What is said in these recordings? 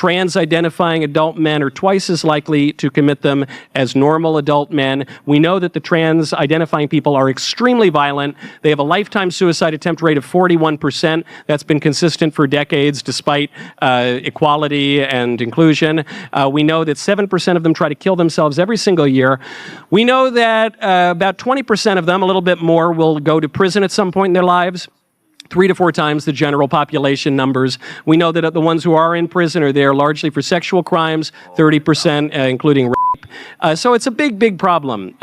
trans-identifying adult men are twice as likely to commit them as normal adult men. We know that the trans-identifying people are extremely violent. They have a lifetime suicide attempt rate of 41%. That's been consistent for decades, despite equality and inclusion. We know that 7% of them try to kill themselves every single year. We know that about 20% of them, a little bit more, will go to prison at some point in their lives. 3 to 4 times the general population numbers. We know that the ones who are in prison are there largely for sexual crimes, 30%, including rape. So it's a big, big problem.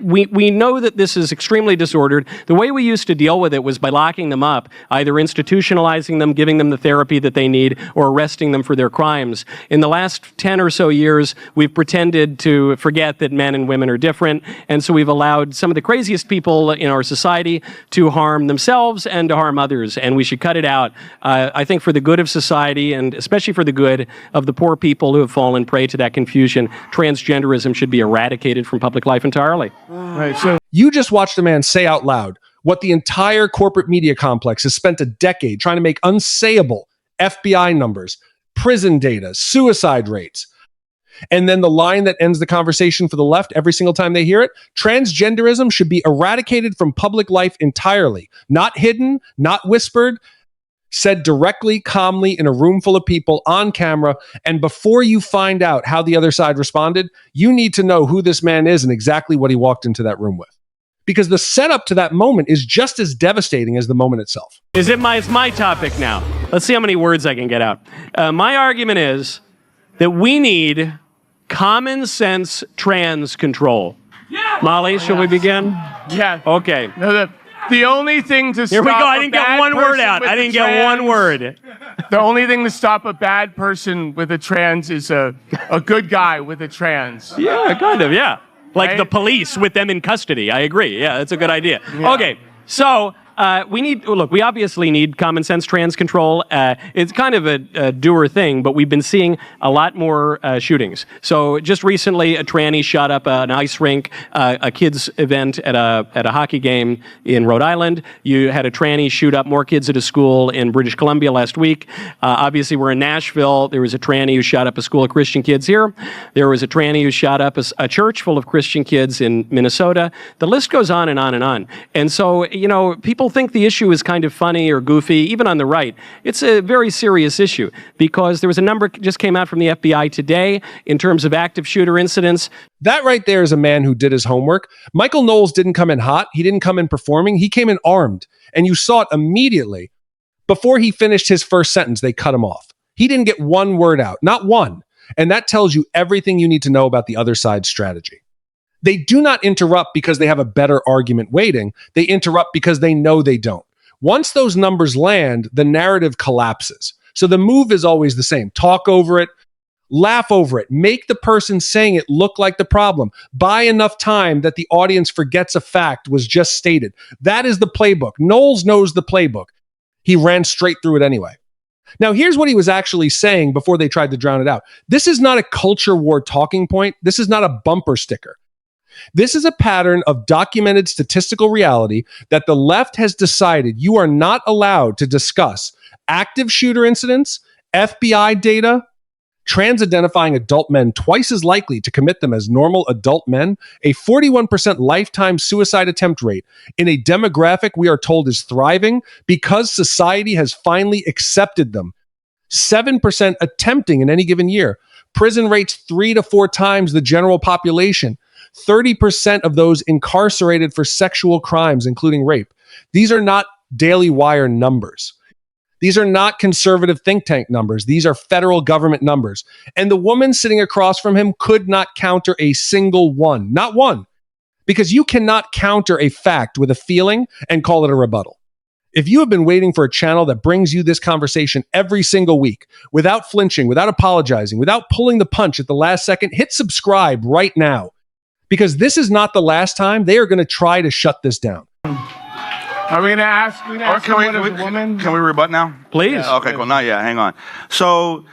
We know that this is extremely disordered. The way we used to deal with it was by locking them up, either institutionalizing them, giving them the therapy that they need, or arresting them for their crimes. In the last 10 or so years, we've pretended to forget that men and women are different, and so we've allowed some of the craziest people in our society to harm themselves and to harm others, and we should cut it out. I think for the good of society, and especially for the good of the poor people who have fallen prey to that confusion, transgenderism should be eradicated from public life entirely. Right. So You just watched a man say out loud what the entire corporate media complex has spent a decade trying to make unsayable: FBI numbers, prison data, suicide rates. And then the line that ends the conversation for the left every single time they hear it: transgenderism should be eradicated from public life entirely. Not hidden, not whispered, said directly, calmly, in a room full of people, on camera. And before you find out how the other side responded, you need to know who this man is and exactly what he walked into that room with. Because the setup to that moment is just as devastating as the moment itself. It's my topic now. Let's see how many words I can get out. My argument is that we need common sense trans control. Yeah. Molly, shall we begin? Yeah. Okay. No, the only thing to stop Here we go. I didn't get one word out. I didn't get one word. The only thing to stop a bad person with a trans is a good guy with a trans. Yeah, kind of, yeah. Like Right? the police with them in custody. I agree. Yeah, that's a good idea. Yeah. Okay, so we obviously need common sense trans control. It's kind of a doer thing, but we've been seeing a lot more shootings. So just recently, a tranny shot up an ice rink, a kids event at a hockey game in Rhode Island. You had a tranny shoot up more kids at a school in British Columbia last week. Obviously, we're in Nashville. There was a tranny who shot up a school of Christian kids here. There was a tranny who shot up a church full of Christian kids in Minnesota. The list goes on and on and on. And so, people think the issue is kind of funny or goofy, even on the right. It's a very serious issue because there was a number just came out from the FBI today in terms of active shooter incidents. That right there is a man who did his homework. Michael Knowles didn't come in hot. He didn't come in performing. He came in armed. And you saw it immediately. Before he finished his first sentence, they cut him off. He didn't get one word out, not one. And that tells you everything you need to know about the other side's strategy. They do not interrupt because they have a better argument waiting. They interrupt because they know they don't. Once those numbers land, the narrative collapses. So the move is always the same. Talk over it, laugh over it, make the person saying it look like the problem. Buy enough time that the audience forgets a fact was just stated. That is the playbook. Knowles knows the playbook. He ran straight through it anyway. Now, here's what he was actually saying before they tried to drown it out. This is not a culture war talking point. This is not a bumper sticker. This is a pattern of documented statistical reality that the left has decided you are not allowed to discuss: active shooter incidents, FBI data, trans-identifying adult men twice as likely to commit them as normal adult men, a 41% lifetime suicide attempt rate in a demographic we are told is thriving because society has finally accepted them, 7% attempting in any given year, prison rates 3 to 4 times the general population, 30% of those incarcerated for sexual crimes, including rape. These are not Daily Wire numbers. These are not conservative think tank numbers. These are federal government numbers. And the woman sitting across from him could not counter a single one. Not one. Because you cannot counter a fact with a feeling and call it a rebuttal. If you have been waiting for a channel that brings you this conversation every single week, without flinching, without apologizing, without pulling the punch at the last second, hit subscribe right now. Because this is not the last time they are going to try to shut this down. Are we going to ask? Can we Can we rebut now? Please. Yeah, okay, cool. Not yet. Hang on. So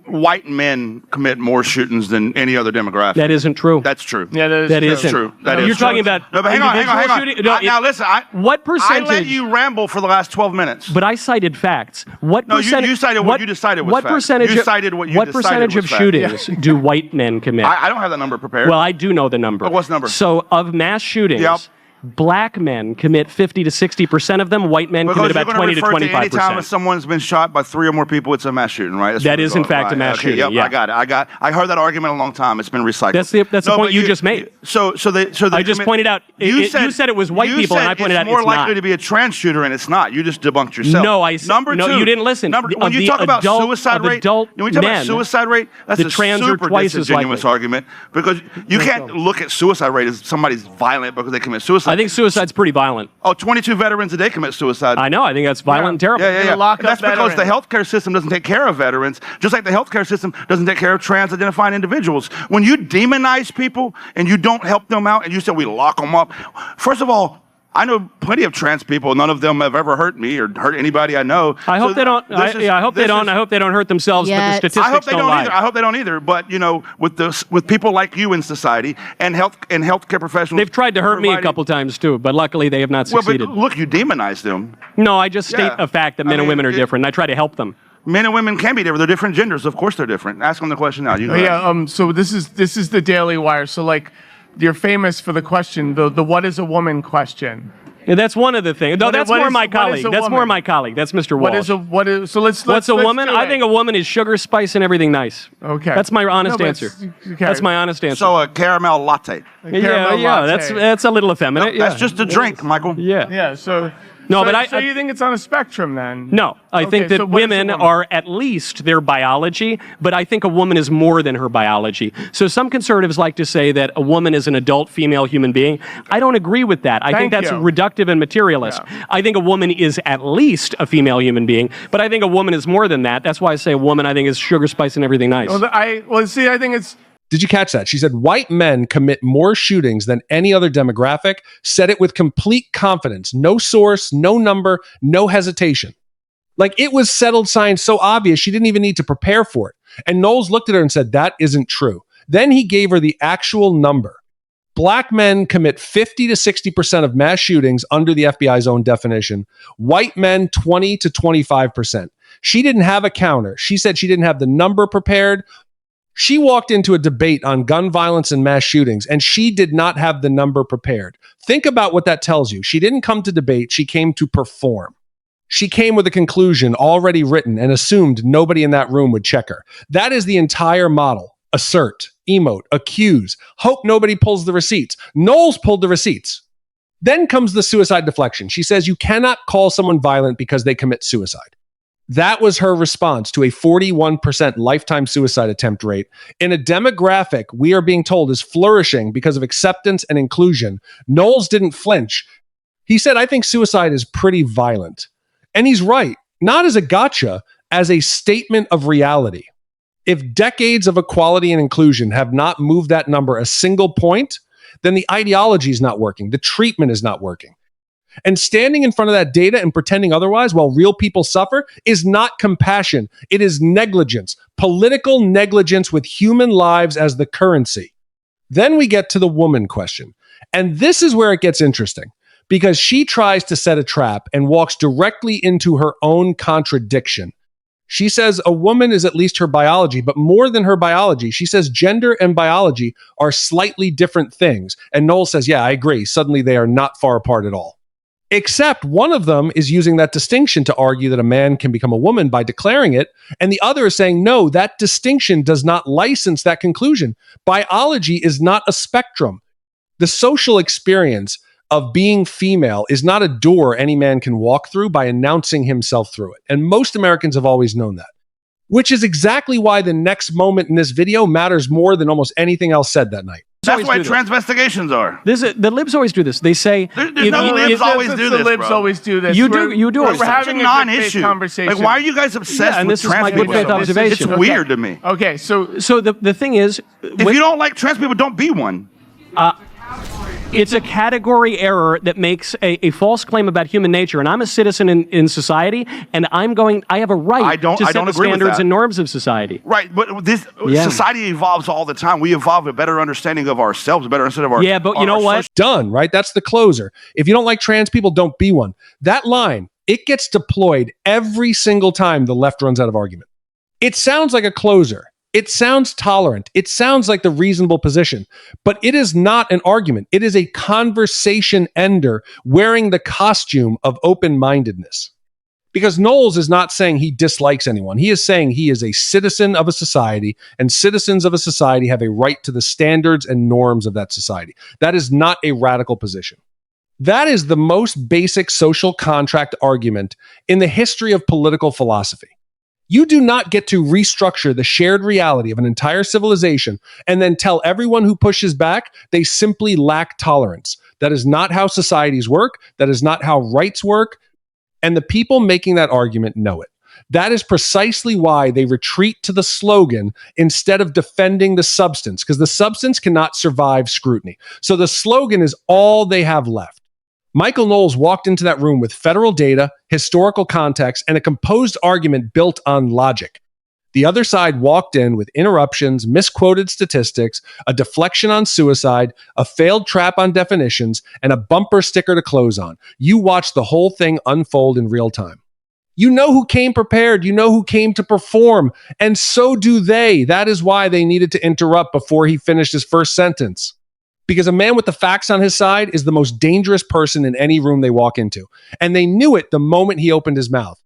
white men commit more shootings than any other demographic. That isn't true. That's true. Yeah, That isn't true. That is You're true. talking about No, but hang on. shooting? No, Now listen, what percentage? I let you ramble for the last 12 minutes. But I cited facts. What No, percentage? you cited what you decided was what fact. percentage? You cited what you What decided percentage was of fact. shootings do white men commit? I don't have that number prepared. Well, I do know the number. What's the number? So of mass shootings, Yep. black men commit 50 to 60% of them. White men commit about 20 to 25%. Any time someone's been shot by 3 or more people, it's a mass shooting, right? That's That what is, in fact, a mass shooting. Yep, Yeah. I got it. I heard that argument a long time. It's been recycled. That's the point you just made. So I just pointed out. You said it was white people, and I pointed out it's more it's likely not. to be a trans shooter, and it's not. You just debunked yourself. No, Number no, two, you didn't listen. When you talk about suicide rate, adult when you talk about men, suicide rate, that's the a trans are super twice as disingenuous likely. argument because you can't look at suicide rate as somebody's violent because they commit suicide. I think suicide's pretty violent. Oh, 22 veterans a day commit suicide. I know. I think that's violent and terrible. Yeah. Lock And that's up because the veterans. healthcare system doesn't take care of veterans, just like the healthcare system doesn't take care of trans-identifying individuals. When you demonize people and you don't help them out, and you say we lock them up, first of all, I know plenty of trans people. None of them have ever hurt me or hurt anybody I know. I hope they don't. I hope they don't. I hope they don't hurt themselves. Yes. But the statistics I hope they don't lie. either. I hope they don't either. But with people like you in society and healthcare professionals, They've tried to hurt me a couple times too, but luckily they have not Well, succeeded. but look, you demonize them. No, I just state Yeah. a fact that men and women are different. And I try to help them. Men and women can be different. They're different genders. Of course, they're different. Ask them the question now. You go ahead. Yeah. So this is the Daily Wire. So like, you're famous for the question, the what is a woman question. Yeah, that's one of the things. No, What- that's what more is- my what colleague. is a That's more woman? my colleague. That's Mr. Walsh. So let's What's a woman? do I it. think a woman is sugar, spice, and everything nice. Okay. That's my honest No, but answer. okay. That's my honest answer. So a caramel latte. Caramel latte. That's a little effeminate. That's yeah. just a drink, Michael. Yeah. Yeah. So No, so, but I- So you think it's on a spectrum then? No, I Okay, think that so what is a women woman? are at least their biology, but I think a woman is more than her biology. So some conservatives like to say that a woman is an adult female human being. I don't agree with that. I think Thank that's you. reductive and materialist. Yeah. I think a woman is at least a female human being, but I think a woman is more than that. That's why I say a woman, I think, is sugar, spice, and everything nice. I think it's. Did you catch that? She said white men commit more shootings than any other demographic, said it with complete confidence. No source, no number, no hesitation. Like it was settled science so obvious she didn't even need to prepare for it. And Knowles looked at her and said, that isn't true. Then he gave her the actual number. Black men commit 50 to 60% of mass shootings under the FBI's own definition. White men, 20 to 25%. She didn't have a counter. She said she didn't have the number prepared. She walked into a debate on gun violence and mass shootings, and she did not have the number prepared. Think about what that tells you. She didn't come to debate. She came to perform. She came with a conclusion already written and assumed nobody in that room would check her. That is the entire model. Assert, emote, accuse, hope nobody pulls the receipts. Knowles pulled the receipts. Then comes the suicide deflection. She says you cannot call someone violent because they commit suicide. That was her response to a 41% lifetime suicide attempt rate in a demographic we are being told is flourishing because of acceptance and inclusion. Knowles didn't flinch. He said, I think suicide is pretty violent. And he's right, not as a gotcha, as a statement of reality. If decades of equality and inclusion have not moved that number a single point, then the ideology is not working. The treatment is not working. And standing in front of that data and pretending otherwise while real people suffer is not compassion. It is negligence, political negligence with human lives as the currency. Then we get to the woman question. And this is where it gets interesting because she tries to set a trap and walks directly into her own contradiction. She says a woman is at least her biology, but more than her biology, she says gender and biology are slightly different things. And Knowles says, yeah, I agree. Suddenly they are not far apart at all. Except one of them is using that distinction to argue that a man can become a woman by declaring it, and the other is saying, no, that distinction does not license that conclusion. Biology is not a spectrum. The social experience of being female is not a door any man can walk through by announcing himself through it. And most Americans have always known that, which is exactly why the next moment in this video matters more than almost anything else said that night. That's why transvestigations are. The libs always do this. They say There's no libs always do this, The libs bro. always do this. You do it. We're It's such having a a non-issue. good conversation. Like, why are you guys obsessed Yeah, and with this is my trans good people? faith so much? observation. It's weird to me. Okay, so So the thing is, If you don't like trans people, don't be one. It's a category error that makes a false claim about human nature. And I'm a citizen in society, and I have a right to set the standards and norms of society. Right, but this society evolves all the time. We evolve a better understanding of ourselves, a better understanding of our... Yeah, but you know what? Done, right? That's the closer. If you don't like trans people, don't be one. That line, it gets deployed every single time the left runs out of argument. It sounds like a closer. It sounds tolerant. It sounds like the reasonable position, but it is not an argument. It is a conversation ender wearing the costume of open-mindedness. Because Knowles is not saying he dislikes anyone. He is saying he is a citizen of a society, and citizens of a society have a right to the standards and norms of that society. That is not a radical position. That is the most basic social contract argument in the history of political philosophy. You do not get to restructure the shared reality of an entire civilization and then tell everyone who pushes back they simply lack tolerance. That is not how societies work. That is not how rights work. And the people making that argument know it. That is precisely why they retreat to the slogan instead of defending the substance, because the substance cannot survive scrutiny. So the slogan is all they have left. Michael Knowles walked into that room with federal data, historical context, and a composed argument built on logic. The other side walked in with interruptions, misquoted statistics, a deflection on suicide, a failed trap on definitions, and a bumper sticker to close on. You watched the whole thing unfold in real time. You know who came prepared. You know who came to perform. And so do they. That is why they needed to interrupt before he finished his first sentence. Because a man with the facts on his side is the most dangerous person in any room they walk into. And they knew it the moment he opened his mouth.